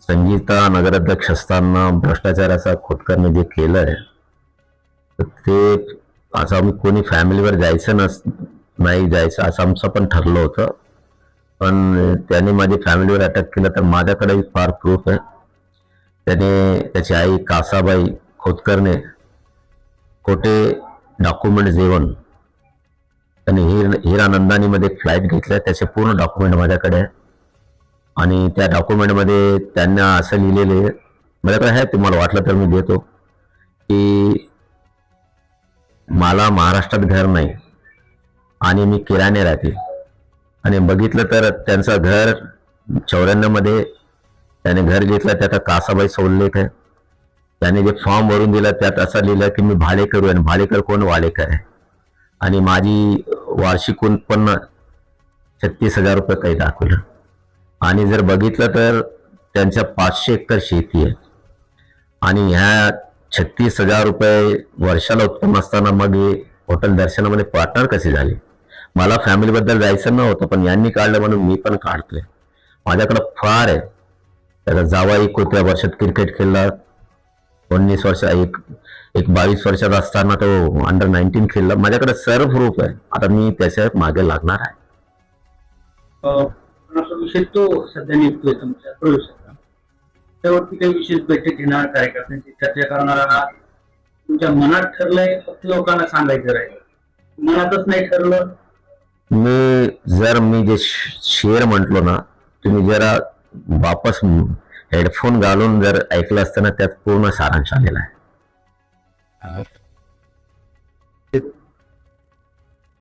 संगीता नगराध्यक्ष असताना भ्रष्टाचाराचा खोतकरने जे केलंय तर ते असं आम्ही कोणी फॅमिलीवर जायचं नाही जायचं असं आमचं पण ठरलं होतं. पण त्याने माझी फॅमिलीवर अटॅक केलं तर माझ्याकडे फार प्रूफ आहे. त्याने त्याची आई कासाबाई खोतकरने खोटे डॉक्युमेंट देऊन त्याने हिरानंदानीमध्ये फ्लाईट घेतल्या. त्याचे पूर्ण डॉक्युमेंट माझ्याकडे आहे आणि त्या डॉक्युमेंटमध्ये त्यांना असं लिहिलेले माझ्याकडे आहे, तुम्हाला वाटलं तर मी देतो, की मला महाराष्ट्रात घर नाही आणि मी किराणे राहते. आणि बघितलं तर त्यांचं घर 94 मध्ये त्याने घर घेतलं, त्याचा कासाबाईचा उल्लेख आहे. त्याने जे फॉर्म भरून दिला त्यात असं लिहिलं की मी भाडेकरू आहे आणि भाडेकर कोण वाडेकर आहे. आणि माझी वार्षिक उत्पन्न 36,000 रुपये काही दाखवलं. आणि जर बघितलं तर त्यांच्या 500 एकर शेती आहे आणि ह्या 36,000 रुपये वर्षाला उत्पन्न असताना मग हे हॉटेल दर्शनामध्ये पार्टनर कसे झाले. मला फॅमिलीबद्दल जायचं नव्हतं पण यांनी काढलं म्हणून मी पण काढतोय. माझ्याकडं फार आहे. त्याचा जावाई कोणत्या वर्षात क्रिकेट खेळला, 19 वर्ष, एक 22 वर्षात असताना तो अंडर-19 खेळला. माझ्याकडे सर्व प्रूफ आहे. आता मी त्याच्या मागे लागणार आहे. पण असा विषय तो सध्या निघतोय तुमच्या प्रवेशाचा, त्यावरती काही विशेष बैठक घेणार, कार्यकर्त्यांची चर्चा करणार आहात? तुमच्या मनात ठरलंय फक्त लोकांना सांगायचं राहील, मनातच नाही ठरलं? मी जे शेर म्हटलो ना, तुम्ही जरा वापस हेडफोन घालून जर ऐकलं असताना त्यात पूर्ण सारांश आलेला आहे.